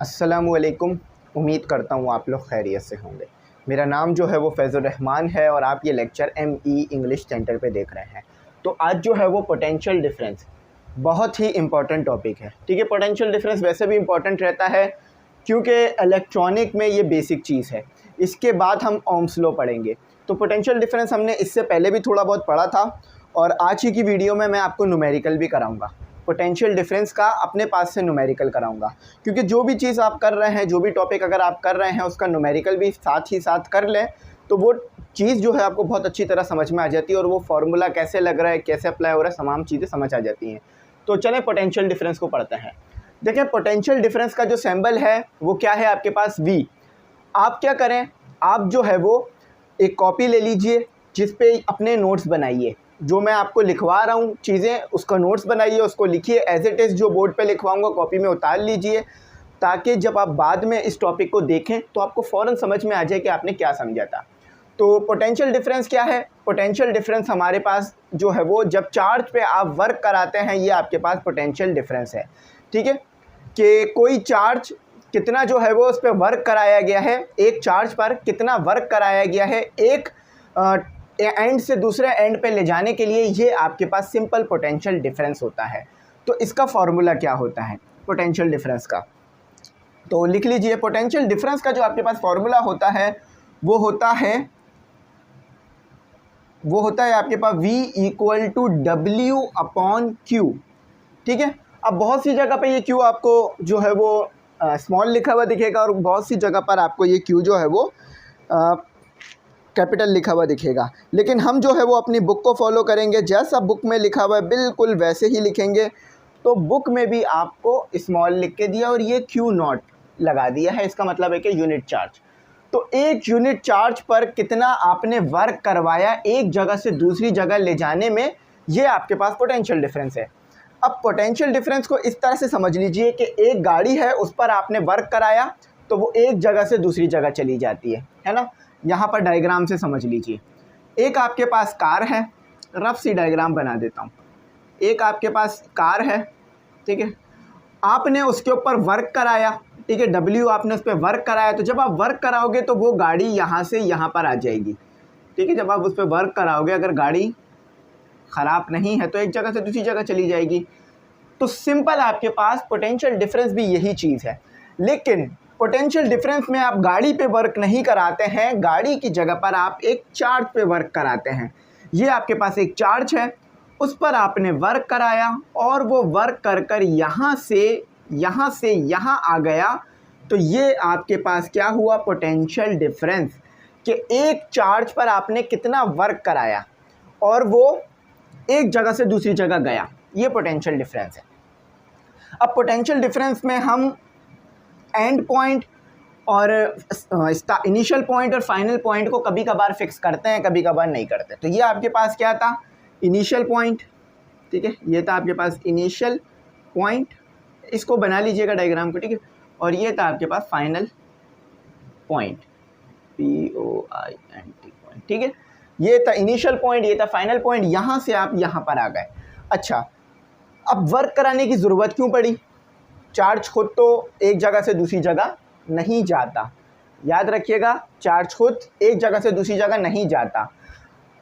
अस्सलामुअलैकुम। उम्मीद करता हूँ आप लोग खैरियत से होंगे। मेरा नाम जो है वो फैज़ुर रहमान है और आप ये लेक्चर ME इंग्लिश सेंटर पे देख रहे हैं। तो आज जो है वो पोटेंशियल डिफरेंस बहुत ही इम्पॉर्टेंट टॉपिक है। ठीक है, पोटेंशियल डिफरेंस वैसे भी इम्पॉर्टेंट रहता है क्योंकि इलेक्ट्रॉनिक में ये बेसिक चीज़ है। इसके बाद हम ओम्स लॉ पढ़ेंगे। तो पोटेंशियल डिफरेंस हमने इससे पहले भी थोड़ा बहुत पढ़ा था और आज ही की वीडियो में मैं आपको न्यूमेरिकल भी कराऊँगा। पोटेंशियल डिफरेंस का अपने पास से न्यूमेरिकल कराऊंगा, क्योंकि जो भी चीज़ आप कर रहे हैं, जो भी टॉपिक अगर आप कर रहे हैं उसका न्यूमेरिकल भी साथ ही साथ कर लें तो वो चीज़ जो है आपको बहुत अच्छी तरह समझ में आ जाती है और वो फार्मूला कैसे लग रहा है, कैसे अप्लाई हो रहा है, तमाम चीज़ें समझ आ जाती हैं। तो चलें पोटेंशियल डिफरेंस को पढ़ते हैं। देखिए, पोटेंशियल डिफरेंस का जो सिंबल है वो क्या है आपके पास, V। आप क्या करें, आप जो है वो एक कॉपी ले लीजिए जिस पे अपने नोट्स बनाइए। जो मैं आपको लिखवा रहा हूँ चीज़ें, उसका नोट्स बनाइए, उसको लिखिए एज इट इज़। जो बोर्ड पे लिखवाऊंगा कॉपी में उतार लीजिए, ताकि जब आप बाद में इस टॉपिक को देखें तो आपको फ़ौरन समझ में आ जाए कि आपने क्या समझा था। तो पोटेंशियल डिफरेंस क्या है? पोटेंशियल डिफरेंस हमारे पास जो है वो जब चार्ज पे आप वर्क कराते हैं, ये आपके पास पोटेंशियल डिफरेंस है। ठीक है, कि कोई चार्ज कितना जो है वो उस पर वर्क कराया गया है, एक चार्ज पर कितना वर्क कराया गया है एक एंड से दूसरे एंड पे ले जाने के लिए, ये आपके पास सिंपल पोटेंशियल डिफरेंस होता है। तो इसका फॉर्मूला क्या होता है पोटेंशियल डिफरेंस का, तो लिख लीजिए। पोटेंशियल डिफरेंस का जो आपके पास फॉर्मूला होता है वो होता है आपके पास V equal to W upon Q। ठीक है, अब बहुत सी जगह पे ये Q आपको जो है वो स्मॉल लिखा हुआ दिखेगा और बहुत सी जगह पर आपको ये Q जो है वो कैपिटल लिखा हुआ दिखेगा। लेकिन हम जो है वो अपनी बुक को फॉलो करेंगे, जैसा बुक में लिखा हुआ है बिल्कुल वैसे ही लिखेंगे। तो बुक में भी आपको स्मॉल लिख के दिया और ये Q0 लगा दिया है, इसका मतलब है कि यूनिट चार्ज। तो एक यूनिट चार्ज पर कितना आपने वर्क करवाया एक जगह से दूसरी जगह ले जाने में, ये आपके पास पोटेंशियल डिफरेंस है। अब पोटेंशियल डिफरेंस को इस तरह से समझ लीजिए कि एक गाड़ी है, उस पर आपने वर्क कराया तो वो एक जगह से दूसरी जगह चली जाती है ना। यहाँ पर डायग्राम से समझ लीजिए। एक आपके पास कार है, रफ सी डायग्राम बना देता हूँ। एक आपके पास कार है, ठीक है, आपने उसके ऊपर वर्क कराया, ठीक है, W आपने उस पर वर्क कराया। तो जब आप वर्क कराओगे तो वो गाड़ी यहाँ से यहाँ पर आ जाएगी। ठीक है, जब आप उस पर वर्क कराओगे, अगर गाड़ी ख़राब नहीं है तो एक जगह से दूसरी जगह चली जाएगी। तो सिंपल आपके पास पोटेंशियल डिफरेंस भी यही चीज़ है। लेकिन पोटेंशियल डिफरेंस में आप गाड़ी पे वर्क नहीं कराते हैं, गाड़ी की जगह पर आप एक चार्ज पे वर्क कराते हैं। ये आपके पास एक चार्ज है, उस पर आपने वर्क कराया और वो वर्क कर कर यहाँ से यहाँ आ गया। तो ये आपके पास क्या हुआ, पोटेंशियल डिफरेंस, कि एक चार्ज पर आपने कितना वर्क कराया और वो एक जगह से दूसरी जगह गया। ये पोटेंशियल डिफरेंस है। अब पोटेंशियल डिफरेंस में हम एंड पॉइंट और इनिशियल पॉइंट और फाइनल पॉइंट को कभी कभार फिक्स करते हैं, कभी कभार नहीं करते। तो ये आपके पास क्या था, इनिशियल पॉइंट। ठीक है, ये था आपके पास इनिशियल पॉइंट, इसको बना लीजिएगा डायग्राम को। ठीक है, और ये था आपके पास फाइनल पॉइंट, POINT पॉइंट। ठीक है, ये था इनिशियल पॉइंट, ये था फाइनल पॉइंट। यहाँ से आप यहाँ पर आ गए। अच्छा, अब वर्क कराने की ज़रूरत क्यों पड़ी? चार्ज खुद तो एक जगह से दूसरी जगह नहीं जाता, याद रखिएगा, चार्ज खुद एक जगह से दूसरी जगह नहीं जाता।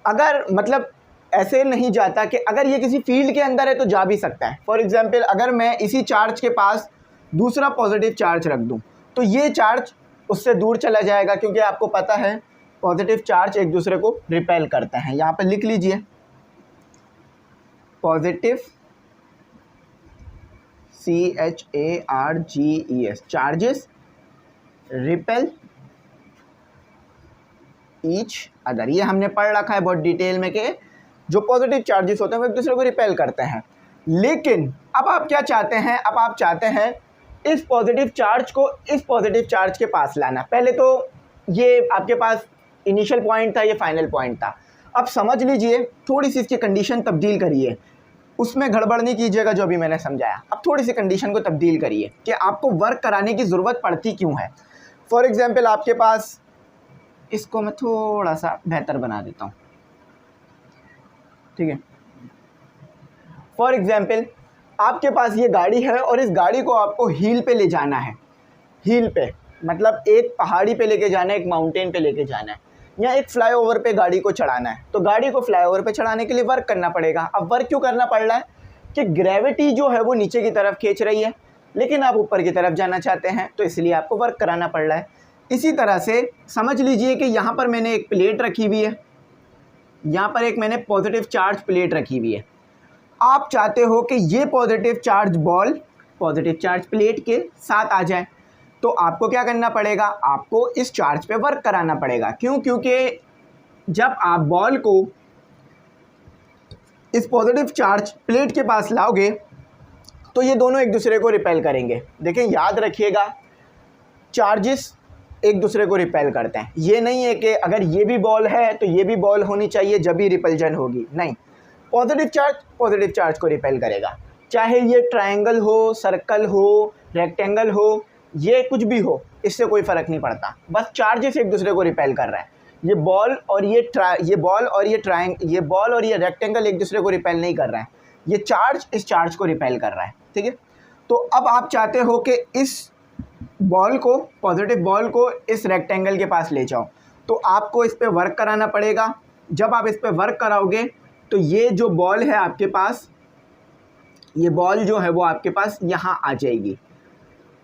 अगर मतलब ऐसे नहीं जाता कि अगर ये किसी फील्ड के अंदर है तो जा भी सकता है। फॉर एग्जांपल, अगर मैं इसी चार्ज के पास दूसरा पॉजिटिव चार्ज रख दूं तो ये चार्ज उससे दूर चला जाएगा, क्योंकि आपको पता है पॉजिटिव चार्ज एक दूसरे को रिपेल करते हैं। यहाँ पर लिख लीजिए, positive CHARGES, charges repel each other. ये हमने पढ़ रखा है बहुत डिटेल में कि जो पॉजिटिव चार्जेस होते हैं वो एक दूसरे को रिपेल करते हैं। लेकिन अब आप क्या चाहते हैं, अब आप चाहते हैं इस पॉजिटिव चार्ज को इस पॉजिटिव चार्ज के पास लाना। पहले तो ये आपके पास इनिशियल पॉइंट था, ये फाइनल पॉइंट था। अब समझ लीजिए, थोड़ी सी इसकी कंडीशन तब्दील करिए, उसमें गड़बड़ नहीं कीजिएगा जो अभी मैंने समझाया। अब थोड़ी सी कंडीशन को तब्दील करिए कि आपको वर्क कराने की ज़रूरत पड़ती क्यों है। फॉर एग्जांपल, आपके पास, इसको मैं थोड़ा सा बेहतर बना देता हूँ। ठीक है, फॉर एग्जांपल, आपके पास ये गाड़ी है और इस गाड़ी को आपको हिल पे ले जाना है। हिल पे, मतलब एक पहाड़ी पे लेके जाना है, एक माउंटेन पे लेके जाना है, या एक फ्लाईओवर पे गाड़ी को चढ़ाना है, तो गाड़ी को फ्लाईओवर पे चढ़ाने के लिए वर्क करना पड़ेगा। अब वर्क क्यों करना पड़ रहा है कि ग्रेविटी जो है वो नीचे की तरफ खींच रही है, लेकिन आप ऊपर की तरफ जाना चाहते हैं, तो इसलिए आपको वर्क कराना पड़ रहा है। इसी तरह से समझ लीजिए कि यहाँ पर मैंने एक प्लेट रखी हुई है, यहाँ पर एक मैंने पॉजिटिव चार्ज प्लेट रखी हुई है। आप चाहते हो कि ये positive charge ball positive charge plate के साथ आ जाए, तो आपको क्या करना पड़ेगा, आपको इस चार्ज पे वर्क कराना पड़ेगा। क्यों? क्योंकि जब आप बॉल को इस पॉजिटिव चार्ज प्लेट के पास लाओगे तो ये दोनों एक दूसरे को रिपेल करेंगे। देखें, याद रखिएगा, चार्जेस एक दूसरे को रिपेल करते हैं। ये नहीं है कि अगर ये भी बॉल है तो ये भी बॉल होनी चाहिए जब भी रिपल्जन होगी, नहीं। पॉजिटिव चार्ज को रिपेल करेगा, चाहे ये ट्रायंगल हो, सर्कल हो, रेक्टेंगल हो, ये कुछ भी हो, इससे कोई फ़र्क नहीं पड़ता, बस चार्जेस एक दूसरे को रिपेल कर रहा है। ये बॉल और ये बॉल और ये रेक्टेंगल एक दूसरे को रिपेल नहीं कर रहा है, ये चार्ज इस चार्ज को रिपेल कर रहा है, ठीक है। तो अब आप चाहते हो कि इस बॉल को, पॉजिटिव बॉल को इस रेक्टेंगल के पास ले जाओ, तो आपको इस पे वर्क कराना पड़ेगा। जब आप इस पे वर्क कराओगे तो ये जो बॉल है आपके पास, ये बॉल जो है वो आपके पास यहाँ आ जाएगी।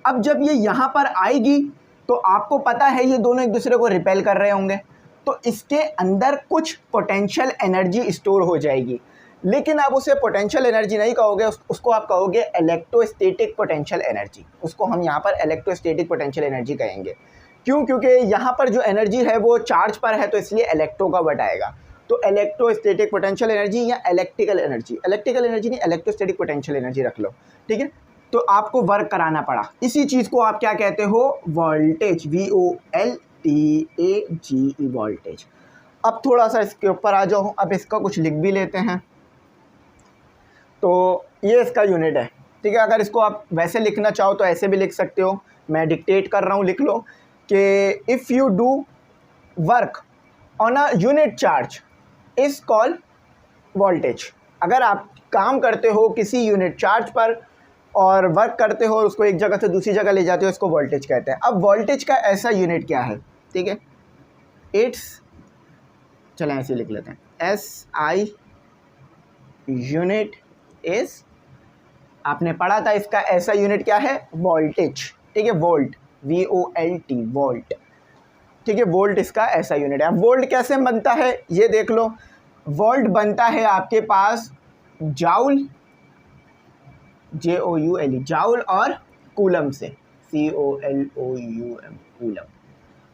अब जब ये यहाँ पर आएगी तो आपको पता है ये दोनों एक दूसरे को रिपेल कर रहे होंगे, तो इसके अंदर कुछ पोटेंशियल एनर्जी स्टोर हो जाएगी। लेकिन आप उसे पोटेंशियल एनर्जी नहीं कहोगे, उसको आप कहोगे इलेक्ट्रोस्टैटिक पोटेंशियल एनर्जी। उसको हम यहाँ पर इलेक्ट्रोस्टैटिक पोटेंशियल एनर्जी कहेंगे। क्यों? क्योंकि यहाँ पर जो एनर्जी है वो चार्ज पर है, तो इसलिए इलेक्ट्रो का वर्ड आएगा। तो इलेक्ट्रोस्टैटिक पोटेंशियल एनर्जी या इलेक्ट्रिकल एनर्जी नहीं, इलेक्ट्रोस्टैटिक पोटेंशियल एनर्जी रख लो, ठीक है। तो आपको वर्क कराना पड़ा, इसी चीज़ को आप क्या कहते हो, वोल्टेज, VOLTAGE, वोल्टेज। अब थोड़ा सा इसके ऊपर आ जाओ, अब इसका कुछ लिख भी लेते हैं। तो ये इसका यूनिट है, ठीक है। अगर इसको आप वैसे लिखना चाहो तो ऐसे भी लिख सकते हो, मैं डिक्टेट कर रहा हूँ, लिख लो कि if you do work on a unit charge is called voltage. अगर आप काम करते हो किसी यूनिट चार्ज पर और वर्क करते हो और उसको एक जगह से दूसरी जगह ले जाते हो, इसको वोल्टेज कहते हैं। अब वोल्टेज का ऐसा यूनिट क्या है, ठीक है, चलें ऐसे लिख लेते हैं, SI यूनिट इज, आपने पढ़ा था इसका ऐसा यूनिट क्या है, वोल्टेज, ठीक है, वोल्ट, VOLT, वोल्ट, ठीक है, वोल्ट इसका ऐसा यूनिट है। अब वोल्ट कैसे बनता है ये देख लो। वोल्ट बनता है आपके पास जाउल, JOULE, जाउल और कूलम से, COLOUM, कूलम,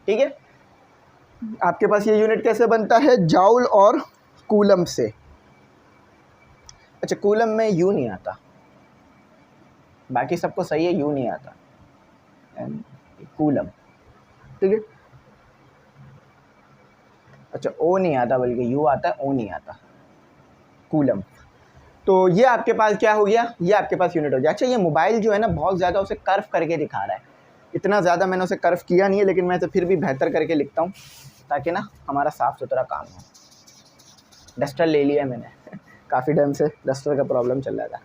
ठीक है। आपके पास ये यूनिट कैसे बनता है, जाउल और कूलम से। अच्छा, कूलम में यू नहीं आता, बाकी सबको सही है, यू नहीं आता, कूलम, ठीक है। अच्छा, ओ नहीं आता, बल्कि यू आता है, ओ नहीं आता, कूलम। तो ये आपके पास क्या हो गया, ये आपके पास यूनिट हो गया। अच्छा, ये मोबाइल जो है ना बहुत ज़्यादा उसे कर्व करके दिखा रहा है, इतना ज़्यादा मैंने उसे कर्व किया नहीं है, लेकिन मैं तो फिर भी बेहतर करके लिखता हूँ ताकि ना हमारा साफ़ सुथरा काम हो। डस्टर ले लिया मैंने काफ़ी टाइम से डस्टर का प्रॉब्लम चल रहा था।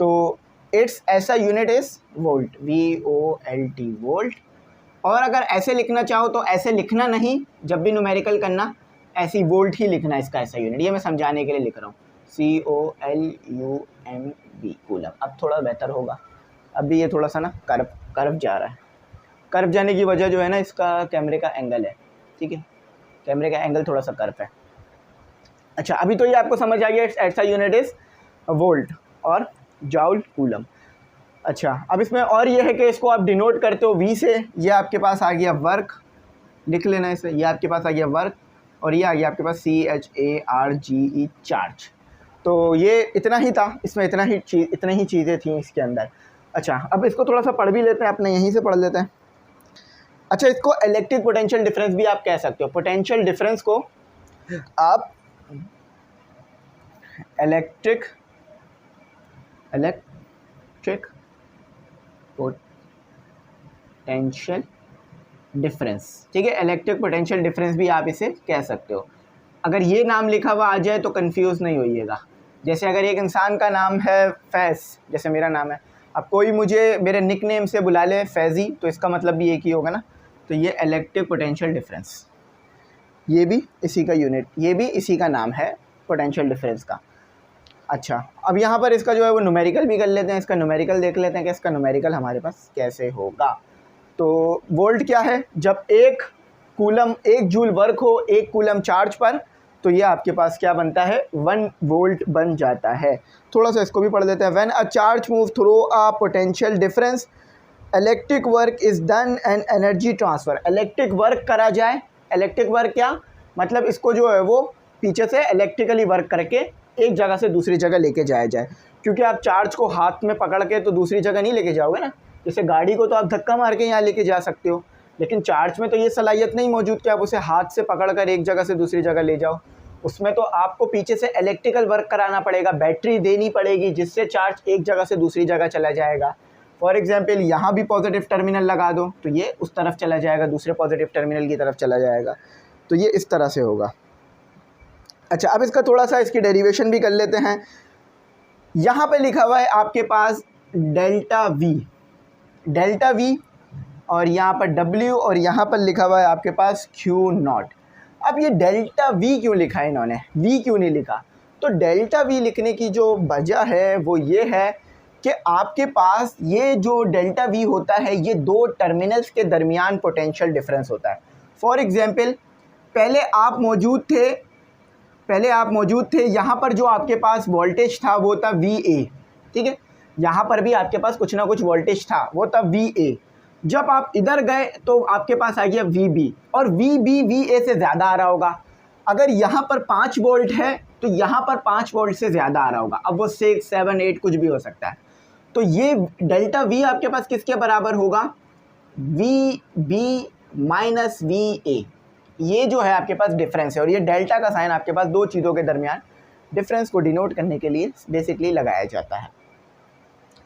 तो इट्स ऐसा unit is volt, VOLT, volt. और अगर ऐसे लिखना चाहो तो ऐसे लिखना नहीं, जब भी न्यूमेरिकल करना ऐसी वोल्ट ही लिखना, इसका ऐसा यूनिट, ये मैं समझाने के लिए लिख रहा हूँ, COLUMB, कूलम। अब थोड़ा बेहतर होगा, अब भी ये थोड़ा सा ना कर्व जा रहा है। कर्व जाने की वजह जो है ना, इसका कैमरे का एंगल है, ठीक है, कैमरे का एंगल थोड़ा सा कर्व है। अच्छा, अभी तो ये आपको समझ आ गया, ऐसा यूनिट इज़ वोल्ट और जाउल, कूलम। अच्छा, अब इसमें और ये है कि इसको आप डिनोट करते हो V से, ये आपके पास आ गया वर्क, लिख लेना इसे, ये आपके पास आ गया वर्क, और ये आ गया आपके पास CHARGE, चार्ज। तो ये इतना ही था, इसमें इतनी ही चीज़ें थी इसके अंदर। अच्छा, अब इसको थोड़ा सा पढ़ भी लेते हैं, अपने यहीं से पढ़ लेते हैं। अच्छा, इसको इलेक्ट्रिक पोटेंशियल डिफरेंस भी आप कह सकते हो। पोटेंशियल डिफरेंस को आप इलेक्ट्रिक पोटेंशियल डिफरेंस, ठीक है, इलेक्ट्रिक पोटेंशियल डिफरेंस भी आप इसे कह सकते हो। अगर ये नाम लिखा हुआ आ जाए तो कंफ्यूज नहीं होइएगा। जैसे अगर एक इंसान का नाम है फैज़, जैसे मेरा नाम है, अब कोई मुझे मेरे निक नेम से बुला ले फैज़ी, तो इसका मतलब भी एक ही होगा ना। तो ये इलेक्ट्रिक पोटेंशियल डिफरेंस, ये भी इसी का यूनिट, ये भी इसी का नाम है पोटेंशियल डिफरेंस का। अच्छा, अब यहाँ पर इसका जो है वो न्यूमेरिकल भी कर लेते हैं, इसका न्यूमेरिकल देख लेते हैं कि इसका न्यूमेरिकल हमारे पास कैसे होगा। तो वोल्ट क्या है, जब 1 जूल वर्क हो 1 कूलम चार्ज पर, तो ये आपके पास क्या बनता है, 1 वोल्ट बन जाता है। थोड़ा सा इसको भी पढ़ लेते हैं। When a charge move through a potential difference electric work is done and energy transfer. Electric work करा जाए, इलेक्ट्रिक वर्क क्या मतलब, इसको जो है वो पीछे से इलेक्ट्रिकली वर्क करके एक जगह से दूसरी जगह लेके जाया जाए। क्योंकि आप चार्ज को हाथ में पकड़ के तो दूसरी जगह नहीं लेके जाओगे ना। जैसे गाड़ी को तो आप धक्का मार के यहाँ लेके जा सकते हो, लेकिन चार्ज में तो ये सलाहियत नहीं मौजूद कि आप उसे हाथ से पकड़ कर एक जगह से दूसरी जगह ले जाओ। उसमें तो आपको पीछे से इलेक्ट्रिकल वर्क कराना पड़ेगा, बैटरी देनी पड़ेगी, जिससे चार्ज एक जगह से दूसरी जगह चला जाएगा। फॉर एग्जाम्पल यहाँ भी पॉजिटिव टर्मिनल लगा दो तो ये उस तरफ चला जाएगा, दूसरे पॉजिटिव टर्मिनल की तरफ चला जाएगा। तो ये इस तरह से होगा। अच्छा, अब इसका थोड़ा सा इसकी डेरिवेशन भी कर लेते हैं। यहाँ पे लिखा हुआ है आपके पास डेल्टा वी और यहाँ पर डब्ल्यू और यहाँ पर लिखा हुआ है आपके पास क्यू नॉट। अब ये डेल्टा वी क्यों लिखा है इन्होंने, वी क्यों नहीं लिखा? तो डेल्टा वी लिखने की जो वजह है वो ये है कि आपके पास ये जो डेल्टा वी होता है ये 2 टर्मिनल्स के दरमियान पोटेंशियल डिफरेंस होता है। फॉर एग्जांपल पहले आप मौजूद थे यहाँ पर जो आपके पास वोल्टेज था वो था VA, ठीक है। यहाँ पर भी आपके पास कुछ ना कुछ वोल्टेज था, वो था VA। जब आप इधर गए तो आपके पास आ गया VB, और VB VA से ज़्यादा आ रहा होगा। अगर यहाँ पर 5 वोल्ट है तो यहाँ पर 5 वोल्ट से ज़्यादा आ रहा होगा। अब वो 6, 7, 8 कुछ भी हो सकता है। तो ये डेल्टा V आपके पास किसके बराबर होगा, VB माइनस VA। ये जो है आपके पास डिफरेंस है, और ये डेल्टा का साइन आपके पास 2 चीज़ों के दरमियान डिफरेंस को डिनोट करने के लिए बेसिकली लगाया जाता है,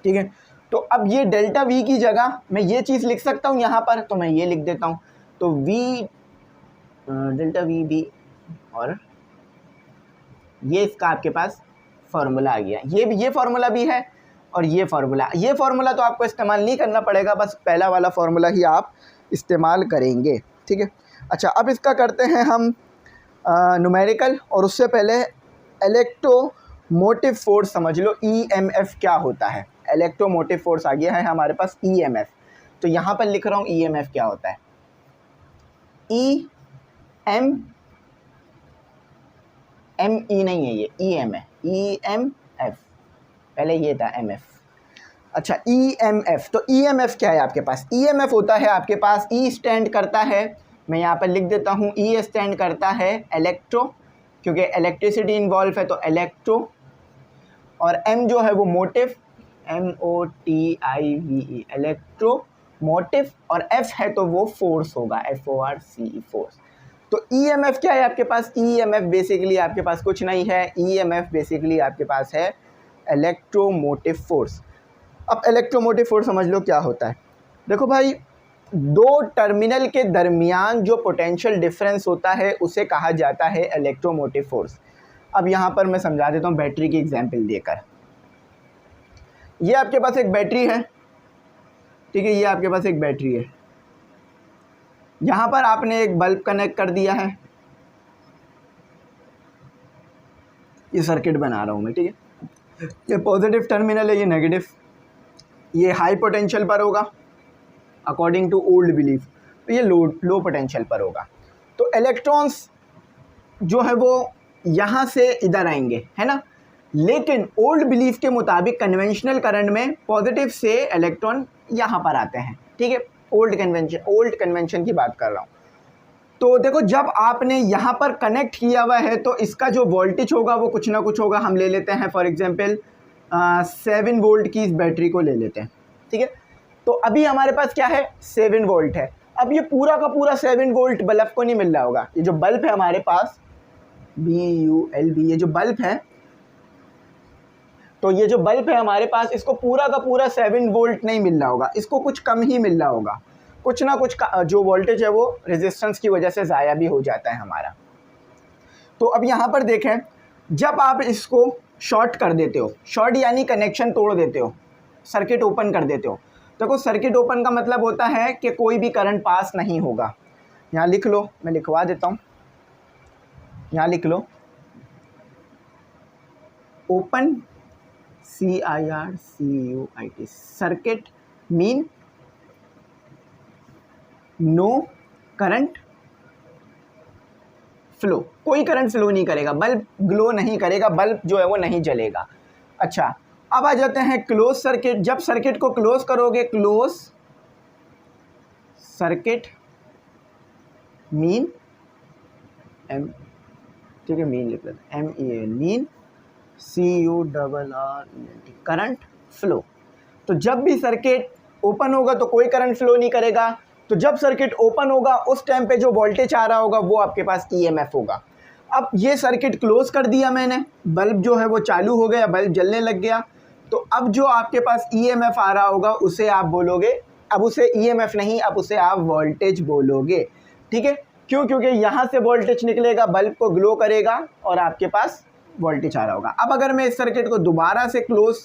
ठीक है। तो अब ये डेल्टा V की जगह मैं ये चीज़ लिख सकता हूँ यहाँ पर, तो मैं ये लिख देता हूँ। तो डेल्टा VB, और ये इसका आपके पास फार्मूला आ गया। ये फार्मूला भी है और ये फार्मूला तो आपको इस्तेमाल नहीं करना पड़ेगा, बस पहला वाला फार्मूला ही आप इस्तेमाल करेंगे, ठीक है। अच्छा, अब इसका करते हैं हम न्यूमेरिकल, और उससे पहले इलेक्ट्रोमोटिव फोर्स समझ लो, EMF क्या होता है। इलेक्ट्रोमोटिव फोर्स आ गया है हमारे पास EMF। तो यहाँ पर लिख रहा हूँ EMF क्या होता है। ME नहीं है, ये EM है, EMF, पहले ये था MF। अच्छा, EMF, तो EMF क्या है आपके पास? EMF होता है आपके पास, E स्टैंड करता है, मैं यहाँ पर लिख देता हूँ, E स्टैंड करता है इलेक्ट्रो, क्योंकि इलेक्ट्रिसिटी इन्वॉल्व है तो इलेक्ट्रो, और M जो है वो मोटिव, MOTIVE, इलेक्ट्रो मोटिव, और F है तो वो फोर्स होगा, FORCE, फोर्स। तो EMF क्या है आपके पास? EMF बेसिकली आपके पास कुछ नहीं है, EMF बेसिकली आपके पास है इलेक्ट्रोमोटिव फोर्स। अब इलेक्ट्रोमोटिव फोर्स समझ लो क्या होता है। देखो भाई, 2 टर्मिनल के दरमियान जो पोटेंशियल डिफरेंस होता है उसे कहा जाता है इलेक्ट्रोमोटिव फोर्स। अब यहाँ पर मैं समझा देता हूँ बैटरी की एग्जांपल देकर। ये आपके पास एक बैटरी है, ठीक है, ये आपके पास एक बैटरी है। यहाँ पर आपने एक बल्ब कनेक्ट कर दिया है, ये सर्किट बना रहा हूँ मैं, ठीक है। ये पॉजिटिव टर्मिनल है, ये नेगेटिव, ये हाई पोटेंशियल पर होगा अकॉर्डिंग टू ओल्ड बिलीफ, तो ये लो पोटेंशियल पर होगा। तो इलेक्ट्रॉन्स जो है वो यहाँ से इधर आएंगे, है ना। लेकिन ओल्ड बिलीफ के मुताबिक कन्वेंशनल करंट में पॉजिटिव से इलेक्ट्रॉन यहाँ पर आते हैं, ठीक है। ओल्ड कन्वेंशन की बात कर रहा हूँ। तो देखो, जब आपने यहाँ पर कनेक्ट किया हुआ है तो इसका जो वोल्टेज होगा वो कुछ ना कुछ होगा। हम ले लेते हैं फॉर एग्जांपल 7 वोल्ट की इस बैटरी को ले लेते हैं, ठीक है। तो अभी हमारे पास क्या है, 7 वोल्ट है। अब ये पूरा का पूरा 7 वोल्ट बल्ब को नहीं मिल रहा होगा। ये जो बल्ब है हमारे पास BULB, ये जो बल्ब है, तो ये जो बल्ब है हमारे पास, इसको पूरा का पूरा 7 वोल्ट नहीं मिल रहा होगा, इसको कुछ कम ही मिल रहा होगा। कुछ ना कुछ जो वोल्टेज है वो रेजिस्टेंस की वजह से ज़ाया भी हो जाता है हमारा। तो अब यहाँ पर देखें, जब आप इसको शॉर्ट कर देते हो, शॉर्ट यानी कनेक्शन तोड़ देते हो, सर्किट ओपन कर देते हो। देखो सर्किट ओपन का मतलब होता है कि कोई भी करंट पास नहीं होगा। यहाँ लिख लो, मैं लिखवा देता हूँ, यहाँ लिख लो open CIRCUIT circuit mean no current flow, कोई करंट फ्लो नहीं करेगा, बल्ब ग्लो नहीं करेगा, बल्ब जो है वो नहीं जलेगा। अच्छा अब आ जाते हैं क्लोज सर्किट। जब सर्किट को क्लोज करोगे, क्लोज सर्किट मीन एम, ठीक है मीन लिख लेते हैं MEN, mean CURRENT current flow. तो जब भी सर्किट ओपन होगा तो कोई करंट फ्लो नहीं करेगा। तो जब सर्किट ओपन होगा उस टाइम पे जो वोल्टेज आ रहा होगा वो आपके पास EMF होगा। अब ये सर्किट क्लोज कर दिया मैंने, बल्ब जो है वो चालू हो गया, बल्ब जलने लग गया। तो अब जो आपके पास EMF आ रहा होगा उसे आप बोलोगे, अब उसे EMF नहीं, अब उसे आप वोल्टेज बोलोगे। ठीक है, क्यों? क्योंकि यहाँ से वोल्टेज निकलेगा, बल्ब को ग्लो करेगा और आपके पास वोल्टेज आ रहा होगा। अब अगर मैं इस सर्किट को दोबारा से क्लोज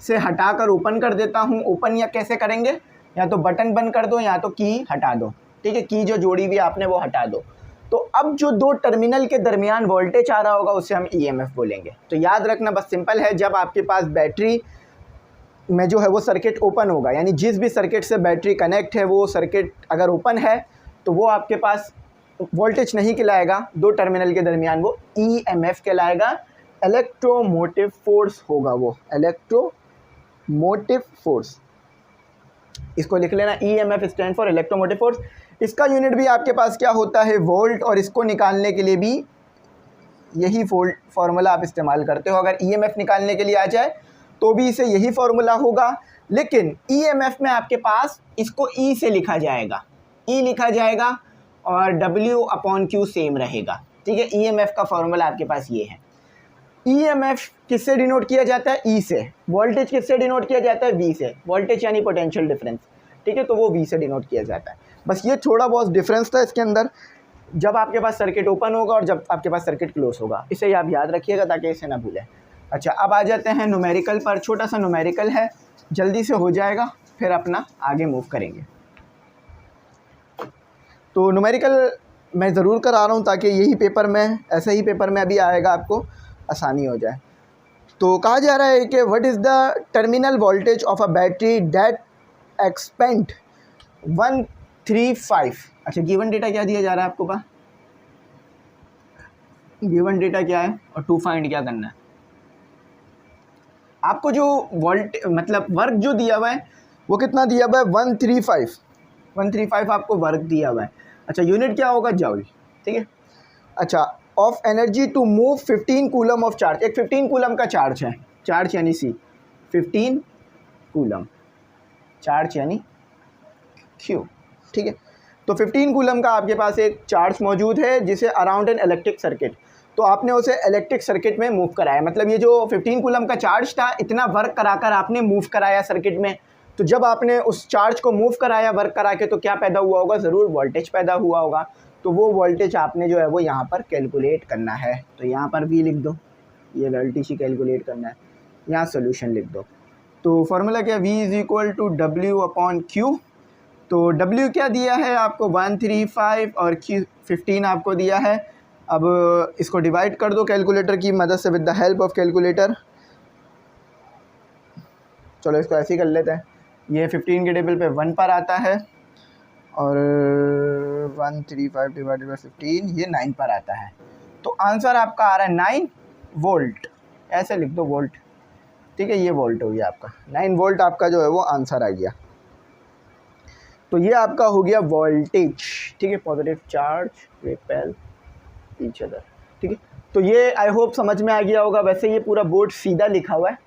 से हटाकर ओपन कर देता हूँ, ओपन या कैसे करेंगे, या तो बटन बंद कर दो या तो की हटा दो। ठीक है, की जो जोड़ी हुई आपने वो हटा दो। तो अब जो दो टर्मिनल के दरमियान वोल्टेज आ रहा होगा उसे हम EMF बोलेंगे। तो याद रखना, बस सिंपल है, जब आपके पास बैटरी में जो है वो सर्किट ओपन होगा, यानी जिस भी सर्किट से बैटरी कनेक्ट है वो सर्किट अगर ओपन है तो वो आपके पास वोल्टेज नहीं कहलाएगा, दो टर्मिनल के दरमियान वो EMF कहलाएगा, इलेक्ट्रोमोटिव फोर्स होगा वो, इलेक्ट्रोमोटिव फोर्स। इसको लिख लेना, EMF stand for electromotive force. इसका यूनिट भी आपके पास क्या होता है, वोल्ट, और इसको निकालने के लिए भी यही फॉर्मूला आप इस्तेमाल करते हो। अगर EMF निकालने के लिए आ जाए तो भी इसे यही फॉर्मूला होगा, लेकिन EMF में आपके पास इसको E से लिखा जाएगा, E लिखा जाएगा और W/Q सेम रहेगा। ठीक है, EMF का फॉर्मूला आपके पास ये है। EMF किससे डिनोट किया जाता है, E से। वोल्टेज किससे डिनोट किया जाता है, V से। वोल्टेज यानी पोटेंशियल डिफरेंस। ठीक है, तो वो V से डिनोट किया जाता है। बस ये थोड़ा बहुत डिफरेंस था इसके अंदर, जब आपके पास सर्किट ओपन होगा और जब आपके पास सर्किट क्लोज होगा। इसे आप याद रखिएगा ताकि इसे ना भूलें। अच्छा अब आ जाते हैं न्यूमेरिकल पर। छोटा सा न्यूमेरिकल है, जल्दी से हो जाएगा, फिर अपना आगे मूव करेंगे। तो न्यूमेरिकल मैं ज़रूर करा रहा हूँ ताकि यही पेपर में, ऐसे ही पेपर में अभी आएगा, आपको आसानी हो जाए। तो कहा जा रहा है कि what is the terminal voltage of a battery that expand 135। अच्छा गिवन डेटा क्या दिया जा रहा है आपको पास, गिवन डेटा क्या है और टू फाइंड क्या करना है आपको। जो वोल्ट मतलब वर्क जो दिया हुआ है वो कितना दिया हुआ है, 135 आपको वर्क दिया हुआ है। अच्छा यूनिट क्या होगा, जूल। ठीक है, अच्छा of energy to move 15 coulomb of charge. एक 15 कूलम का चार्ज है, चार्ज यानी C, 15 कूलम, चार्ज यानी Q। ठीक है, तो 15 कूलम का आपके पास एक चार्ज मौजूद है जिसे अराउंड एन इलेक्ट्रिक सर्किट, तो आपने उसे इलेक्ट्रिक सर्किट में मूव कराया। मतलब ये जो 15 कूलम का चार्ज था, इतना वर्क कराकर आपने मूव कराया सर्किट में। तो जब आपने उस चार्ज को मूव कराया वर्क करा के, तो क्या पैदा हुआ होगा, ज़रूर वोल्टेज पैदा हुआ होगा। तो वो वोल्टेज आपने जो है वो यहाँ पर कैलकुलेट करना है। तो यहाँ पर V लिख दो, ये वोल्टेज ही कैलकुलेट करना है, यहाँ सोल्यूशन लिख दो। तो फार्मूला क्या, V = W/Q। तो W क्या दिया है आपको, 135 और Q 15 आपको दिया है। अब इसको डिवाइड कर दो कैलकुलेटर की मदद से, with the help of calculator. चलो इसको ऐसे ही कर लेते हैं। ये 15 के टेबल पे 1 पर आता है और 135 डिवाइडेड बाई 15 ये 9 पर आता है। तो आंसर आपका आ रहा है 9 वोल्ट, ऐसे लिख दो वोल्ट। ठीक है, ये वोल्ट हो गया आपका, 9 वोल्ट आपका जो है वो आंसर आ गया। तो ये आपका हो गया वोल्टेज। ठीक है, positive charge repel each other. ठीक है, तो ये आई होप समझ में आ गया होगा। वैसे ये पूरा बोर्ड सीधा लिखा हुआ है,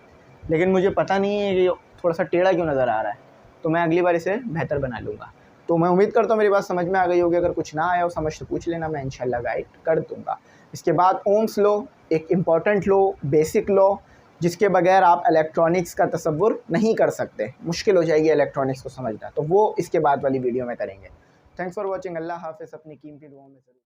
लेकिन मुझे पता नहीं है कि थोड़ा सा टेढ़ा क्यों नज़र आ रहा है, तो मैं अगली बार इसे बेहतर बना लूँगा। तो मैं उम्मीद करता हूँ मेरी बात समझ में आ गई होगी। अगर कुछ ना आया हो समझ तो पूछ लेना, मैं इंशाल्लाह गाइड कर दूँगा। इसके बाद ओम्स लॉ, एक इम्पॉर्टेंट लॉ, बेसिक लॉ, जिसके बगैर आप इलेक्ट्रॉनिक्स का तसव्वुर नहीं कर सकते, मुश्किल हो जाएगी इलेक्ट्रॉनिक्स को समझना। तो वो इसके बाद वाली वीडियो में करेंगे। Thanks for watching. अल्लाह हाफ़िज़। अपनी कीमती दुआओं में ज़रूर